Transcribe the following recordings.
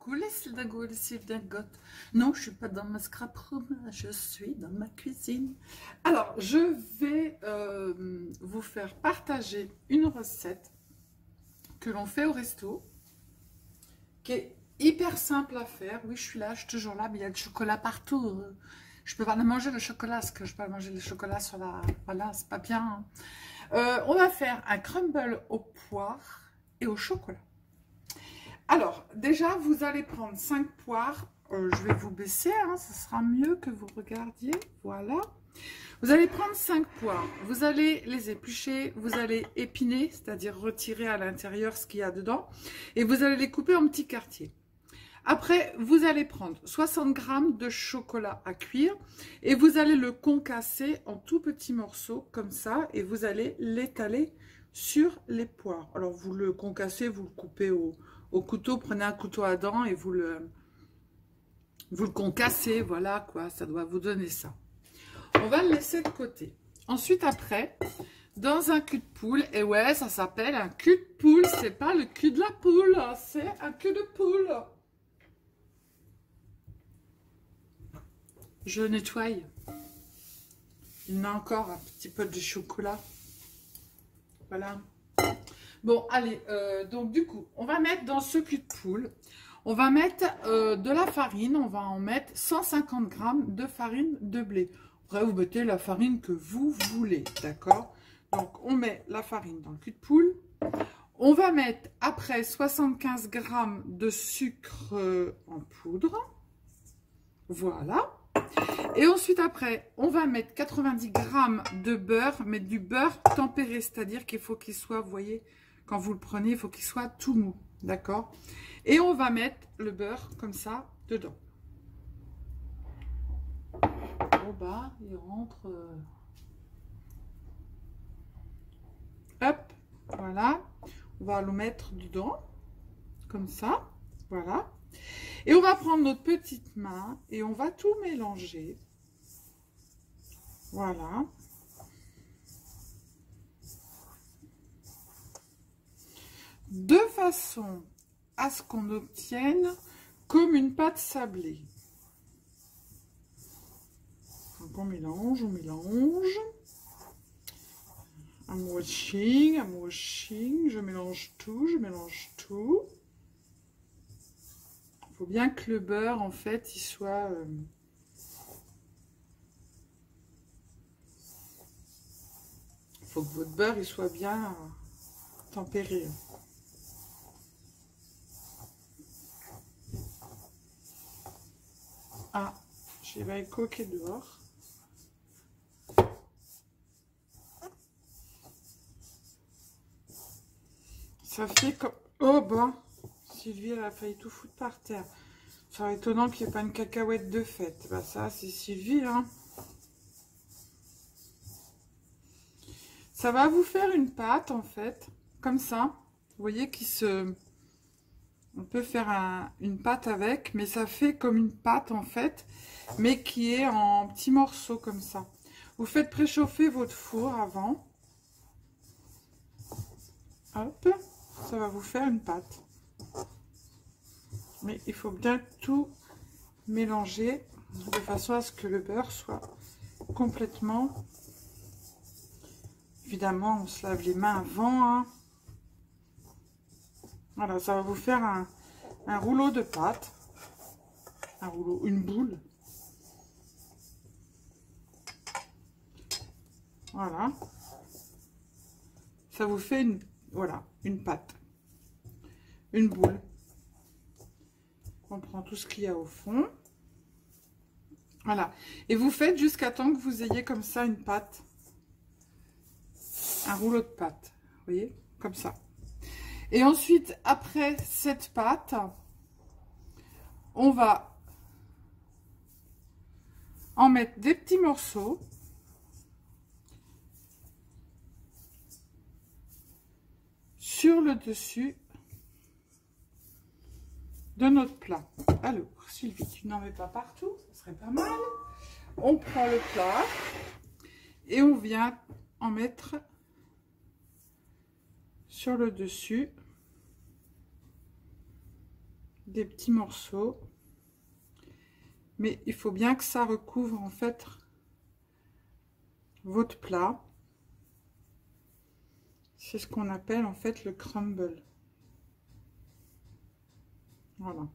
Coucou les Sylvagottes. Non, je suis pas dans ma scrap room, je suis dans ma cuisine. Alors, je vais vous faire partager une recette que l'on fait au resto, qui est hyper simple à faire. Oui, je suis là, je suis toujours là, mais il y a du chocolat partout. Je peux pas manger le chocolat, parce que je peux pas manger le chocolat sur la... Voilà, c'est pas bien. On va faire un crumble aux poires et au chocolat. Alors, déjà, vous allez prendre 5 poires. Je vais vous baisser, hein, ça sera mieux que vous regardiez. Voilà. Vous allez prendre 5 poires. Vous allez les éplucher, vous allez épiner, c'est-à-dire retirer à l'intérieur ce qu'il y a dedans. Et vous allez les couper en petits quartiers. Après, vous allez prendre 60 g de chocolat à cuire. Et vous allez le concasser en tout petits morceaux, comme ça. Et vous allez l'étaler sur les poires. Alors, vous le concassez, vous le coupez au couteau, prenez un couteau à dents et vous le concassez, voilà quoi, ça doit vous donner ça. On va le laisser de côté. Ensuite, après, dans un cul de poule, et ouais, ça s'appelle un cul de poule, c'est pas le cul de la poule, c'est un cul de poule. Je nettoie. Il y en a encore un petit peu de chocolat. Voilà. Bon, allez, donc du coup, on va mettre dans ce cul de poule, on va mettre de la farine, on va en mettre 150 g de farine de blé. Après, vous mettez la farine que vous voulez, d'accord? Donc, on met la farine dans le cul de poule. On va mettre après 75 g de sucre en poudre. Voilà. Et ensuite, après, on va mettre 90 g de beurre, mais du beurre tempéré, c'est-à-dire qu'il faut qu'il soit, vous voyez, quand vous le prenez, il faut qu'il soit tout mou, d'accord? Et on va mettre le beurre comme ça dedans. Bon bah, il rentre. Hop, voilà. On va le mettre dedans, comme ça, voilà. Et on va prendre notre petite main et on va tout mélanger. Voilà. De façon à ce qu'on obtienne comme une pâte sablée. Donc on mélange, I'm watching, je mélange tout, Il faut bien que le beurre, en fait, il soit... Il faut que votre beurre, il soit bien tempéré. Ah, j'ai la coquille dehors. Ça fait comme... Oh bah, Sylvie, elle a failli tout foutre par terre. C'est étonnant qu'il n'y ait pas une cacahuète de fête. Bah ça, c'est Sylvie, hein. Ça va vous faire une pâte, en fait, comme ça. Vous voyez qu'il se... On peut faire une pâte avec, mais ça fait comme une pâte, en fait, mais qui est en petits morceaux, comme ça. Vous faites préchauffer votre four avant. Hop, ça va vous faire une pâte. Mais il faut bien tout mélanger de façon à ce que le beurre soit complètement... Évidemment, on se lave les mains avant. Hein. Voilà, ça va vous faire un rouleau de pâte. Un rouleau, une boule. Voilà. Ça vous fait une pâte. Une boule. On prend tout ce qu'il y a au fond. Voilà. Et vous faites jusqu'à temps que vous ayez comme ça une pâte. Un rouleau de pâte. Vous voyez? Comme ça. Et ensuite, après cette pâte, on va en mettre des petits morceaux. Sur le dessus de notre plat. Alors, Sylvie, tu n'en mets pas partout, ça serait pas mal. On prend le plat et on vient en mettre sur le dessus des petits morceaux. Mais il faut bien que ça recouvre en fait votre plat. C'est ce qu'on appelle en fait le crumble. Voilà.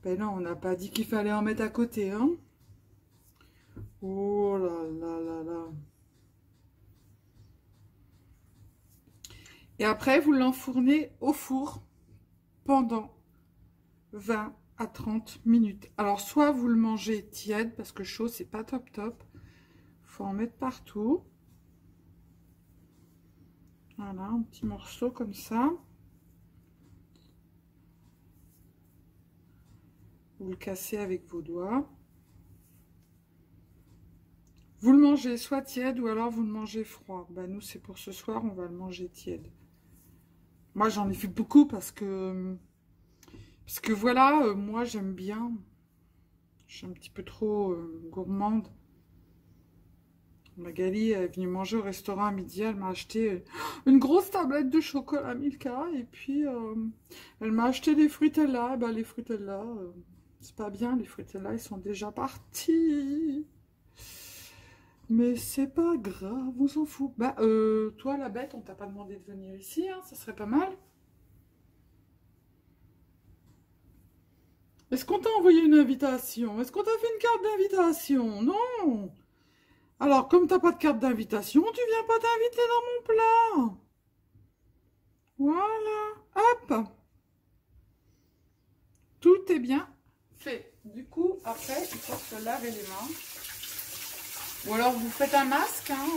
Ben non, on n'a pas dit qu'il fallait en mettre à côté, hein. Oh là là là là. Et après, vous l'enfournez au four pendant 20 à 30 minutes. Alors, soit vous le mangez tiède, parce que chaud, c'est pas top top. Faut en mettre partout. Voilà, un petit morceau comme ça. Vous le cassez avec vos doigts. Vous le mangez soit tiède ou alors vous le mangez froid. Ben, nous, c'est pour ce soir, on va le manger tiède. Moi, j'en ai fait beaucoup parce que voilà, moi, j'aime bien. Je suis un petit peu trop gourmande. Magali est venue manger au restaurant à midi. Elle m'a acheté une grosse tablette de chocolat Milka. Et puis, elle m'a acheté des fruitella. Ben, les fruitella, c'est pas bien. Les fruitella, ils sont déjà partis. Mais c'est pas grave, on s'en fout. Bah, toi, la bête, on t'a pas demandé de venir ici, hein, ça serait pas mal. Est-ce qu'on t'a envoyé une invitation? Est-ce qu'on t'a fait une carte d'invitation? Non. Alors, comme t'as pas de carte d'invitation, tu viens pas t'inviter dans mon plat. Voilà, hop. Tout est bien fait. Du coup, après, il faut se laver les mains. Ou alors vous faites un masque, hein,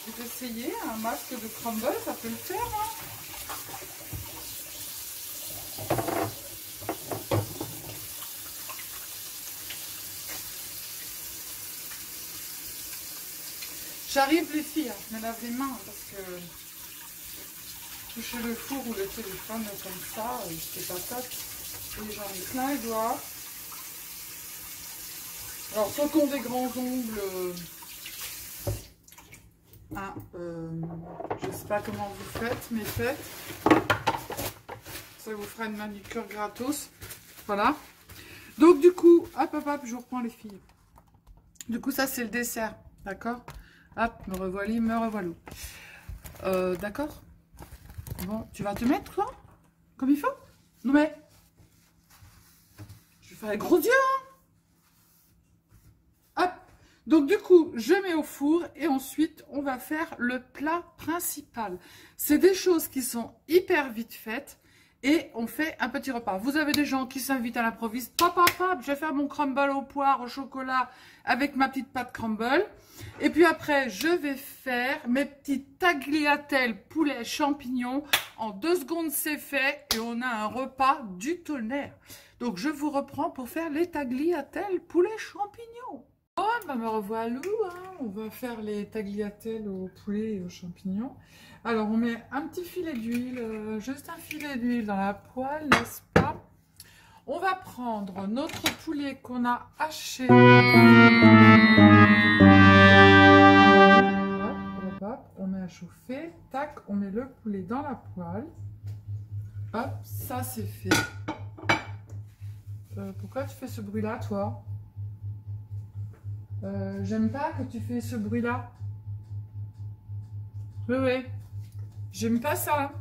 vous essayez un masque de crumble, ça peut le faire. Hein. J'arrive les filles, hein, je me lave les mains parce que toucher le four ou le téléphone comme ça, c'est pas top. Et j'en ai plein les doigts. Alors ceux qui ont des grands ongles, je sais pas comment vous faites, mais faites. Ça vous fera une manucure gratos. Voilà. Donc du coup, hop hop hop, je reprends les filles. Du coup ça c'est le dessert, d'accord? Hop, me revoilà, me revoilà. D'accord? Bon, tu vas te mettre toi? Comme il faut? Non mais... Je vais faire les gros yeux, hein? Hop. Donc du coup, je mets au four et ensuite, on va faire le plat principal. C'est des choses qui sont hyper vite faites et on fait un petit repas. Vous avez des gens qui s'invitent à l'improviste. Papa, je vais faire mon crumble aux poires, au chocolat avec ma petite pâte crumble. Et puis après, je vais faire mes petites tagliatelles poulet champignons. En 2 secondes, c'est fait et on a un repas du tonnerre. Donc, je vous reprends pour faire les tagliatelles poulet champignons. Oh, bah me revoilà, hein. On va faire les tagliatelles au poulet et aux champignons. Alors, on met un petit filet d'huile, juste un filet d'huile dans la poêle, n'est-ce pas? On va prendre notre poulet qu'on a haché. Hop, on met à chauffer. Tac, on met le poulet dans la poêle. Hop, ça c'est fait. Pourquoi tu fais ce bruit-là, toi? J'aime pas que tu fais ce bruit-là. Oui, j'aime pas ça.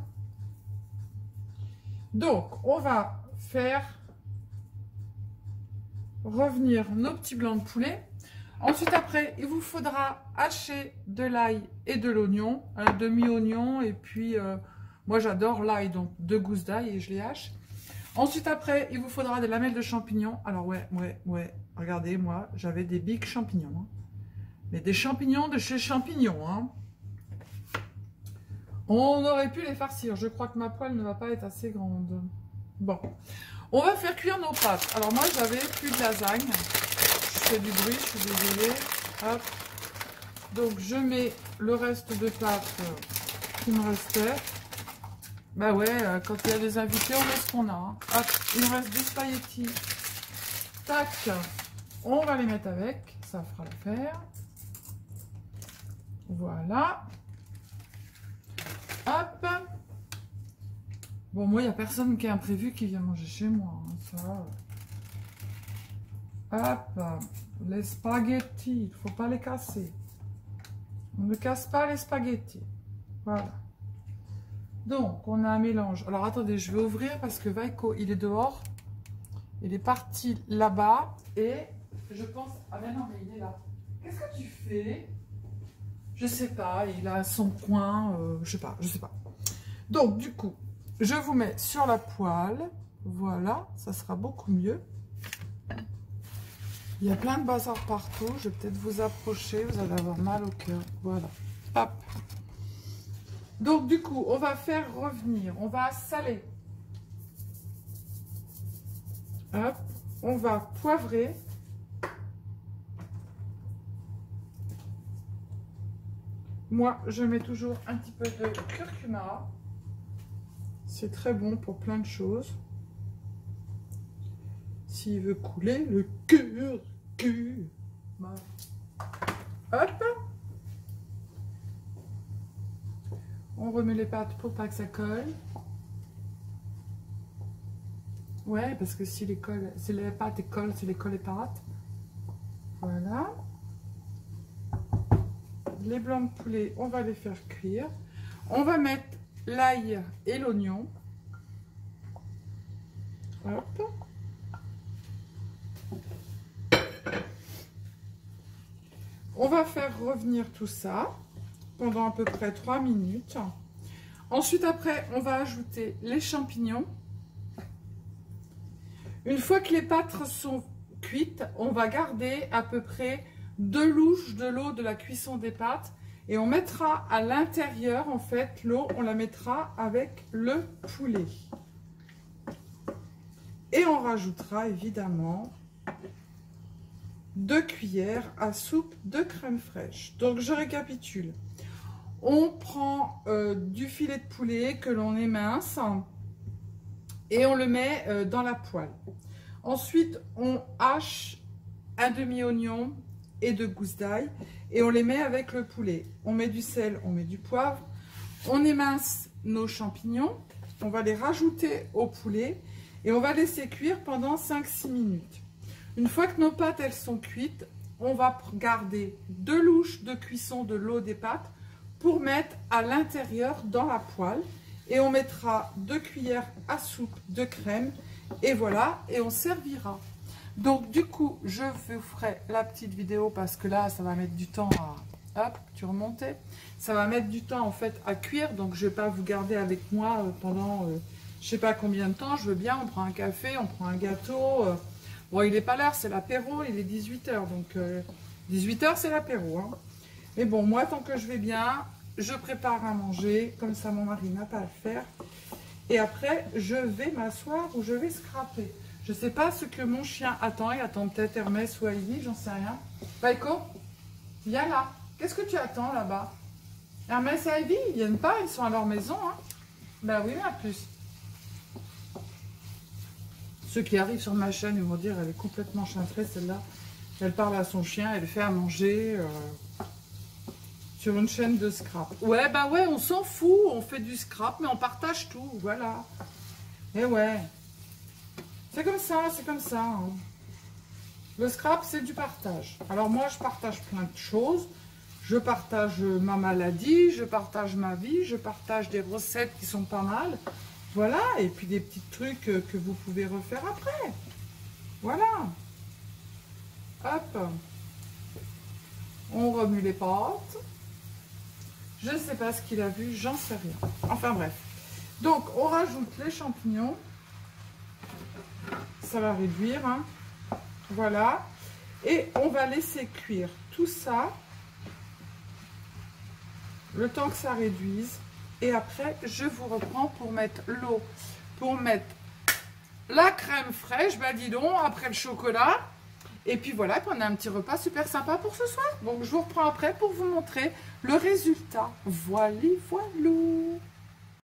Donc, on va faire revenir nos petits blancs de poulet. Ensuite, après, il vous faudra hacher de l'ail et de l'oignon, un demi-oignon, et puis, moi j'adore l'ail, donc 2 gousses d'ail et je les hache. Ensuite, après, il vous faudra des lamelles de champignons. Alors, ouais, regardez, moi, j'avais des bics champignons. Hein. Mais des champignons de chez Champignons. Hein. On aurait pu les farcir. Je crois que ma poêle ne va pas être assez grande. Bon, on va faire cuire nos pâtes. Alors, moi, j'avais plus de lasagne. Je fais du bruit, je suis désolée. Hop. Donc, je mets le reste de pâtes qui me restait. Bah ouais, quand il y a des invités, on met ce qu'on a. Hein. Hop, il me reste des spaghettis. Tac, on va les mettre avec, ça fera l'affaire. Voilà. Hop. Bon, moi, il n'y a personne qui est imprévu qui vient manger chez moi. Hein, ça. Hop, les spaghettis, il ne faut pas les casser. On ne casse pas les spaghettis. Voilà. Donc, on a un mélange. Alors, attendez, je vais ouvrir parce que Vaiko, il est dehors. Il est parti là-bas. Et je pense... Ah ben non, mais il est là. Qu'est-ce que tu fais? Je sais pas. Il a son coin. Je sais pas. Donc, du coup, je vous mets sur la poêle. Voilà. Ça sera beaucoup mieux. Il y a plein de bazar partout. Je vais peut-être vous approcher. Vous allez avoir mal au cœur. Voilà. Hop. Donc, du coup, on va faire revenir. On va saler. Hop. On va poivrer. Moi, je mets toujours un petit peu de curcuma. C'est très bon pour plein de choses. S'il veut couler le curcuma. Hop. On remet les pâtes pour pas que ça colle. Ouais, parce que si les pâtes collent, c'est les colle les pâtes. Voilà. Les blancs de poulet, on va les faire cuire. On va mettre l'ail et l'oignon. Hop. On va faire revenir tout ça pendant à peu près 3 minutes. Ensuite, après, on va ajouter les champignons. Une fois que les pâtes sont cuites, on va garder à peu près 2 louches de l'eau de la cuisson des pâtes et on mettra à l'intérieur, en fait, l'eau, on la mettra avec le poulet. Et on rajoutera évidemment 2 cuillères à soupe de crème fraîche. Donc, je récapitule. On prend du filet de poulet que l'on émince et on le met dans la poêle. Ensuite, on hache un demi-oignon et 2 gousses d'ail et on les met avec le poulet. On met du sel, on met du poivre. On émince nos champignons. On va les rajouter au poulet et on va laisser cuire pendant 5-6 minutes. Une fois que nos pâtes elles sont cuites, on va garder 2 louches de cuisson de l'eau des pâtes pour mettre à l'intérieur dans la poêle et on mettra 2 cuillères à soupe de crème et voilà, et on servira. Donc du coup, je vous ferai la petite vidéo parce que là, ça va mettre du temps à... Hop, tu remontais. Ça va mettre du temps en fait à cuire, donc je ne vais pas vous garder avec moi pendant je sais pas combien de temps. Je veux bien, on prend un café, on prend un gâteau. Bon, il n'est pas l'heure, c'est l'apéro, il est 18 h, donc 18 h c'est l'apéro. Hein. Mais bon, moi, tant que je vais bien, je prépare à manger, comme ça mon mari n'a pas à le faire. Et après, je vais m'asseoir ou je vais scraper. Je ne sais pas ce que mon chien attend. Il attend peut-être Hermès ou Heidi, j'en sais rien. Vaiko, viens là. Qu'est-ce que tu attends là-bas? Hermès et Heidi, ils viennent pas, ils sont à leur maison. Hein. Ben oui, mais à plus. Ceux qui arrivent sur ma chaîne, ils vont dire, elle est complètement cintrée celle-là. Elle parle à son chien, elle fait à manger sur une chaîne de scrap. Ouais, bah ouais, on s'en fout, on fait du scrap, mais on partage tout, voilà. Et ouais. C'est comme ça, c'est comme ça. Hein. Le scrap, c'est du partage. Alors moi, je partage plein de choses. Je partage ma maladie, je partage ma vie, je partage des recettes qui sont pas mal. Voilà, et puis des petits trucs que vous pouvez refaire après. Voilà. Hop. On remue les pâtes. Je ne sais pas ce qu'il a vu, j'en sais rien. Enfin bref. Donc, on rajoute les champignons. Ça va réduire. Hein. Voilà. Et on va laisser cuire tout ça. Le temps que ça réduise. Et après, je vous reprends pour mettre l'eau. Pour mettre la crème fraîche. Ben dis donc, après le chocolat. Et puis voilà, qu'on a un petit repas super sympa pour ce soir. Donc, je vous reprends après pour vous montrer le résultat. Voilà, voilou.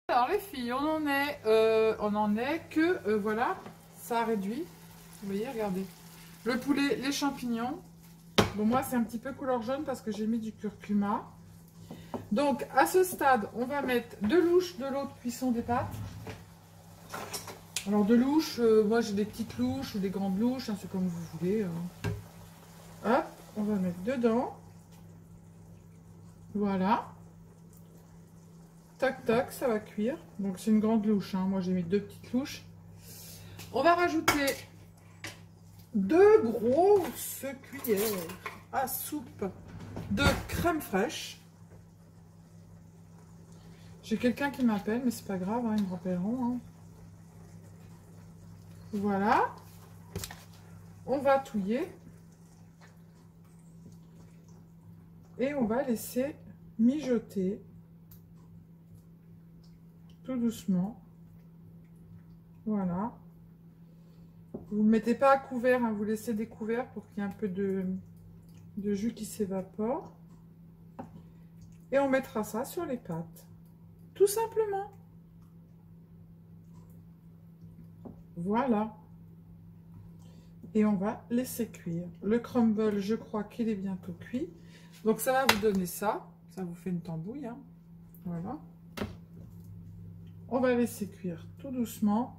Alors, les filles, on en est que, voilà, ça a réduit. Vous voyez, regardez. Le poulet, les champignons. Bon, moi, c'est un petit peu couleur jaune parce que j'ai mis du curcuma. Donc, à ce stade, on va mettre 2 louches de l'eau de cuisson des pâtes. Alors de louches, moi j'ai des petites louches ou des grandes louches, hein, c'est comme vous voulez. Hop, on va mettre dedans. Voilà. Tac, tac, ça va cuire. Donc c'est une grande louche, hein. Moi j'ai mis 2 petites louches. On va rajouter 2 grosses cuillères à soupe de crème fraîche. J'ai quelqu'un qui m'appelle, mais c'est pas grave, hein, ils me rappelleront. Hein. Voilà. On va touiller. Et on va laisser mijoter tout doucement. Voilà. Vous ne mettez pas à couvert, hein, vous laissez des couverts pour qu'il y ait un peu de jus qui s'évapore. Et on mettra ça sur les pâtes. Tout simplement. Voilà. Et on va laisser cuire. Le crumble, je crois qu'il est bientôt cuit. Donc ça va vous donner ça. Ça vous fait une tambouille. Hein. Voilà. On va laisser cuire tout doucement.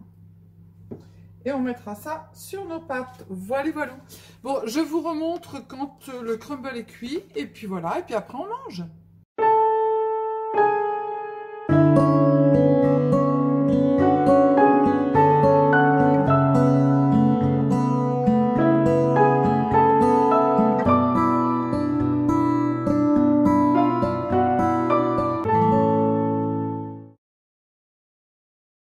Et on mettra ça sur nos pâtes. Voilà, voilà. Bon, je vous remontre quand le crumble est cuit. Et puis voilà. Et puis après, on mange.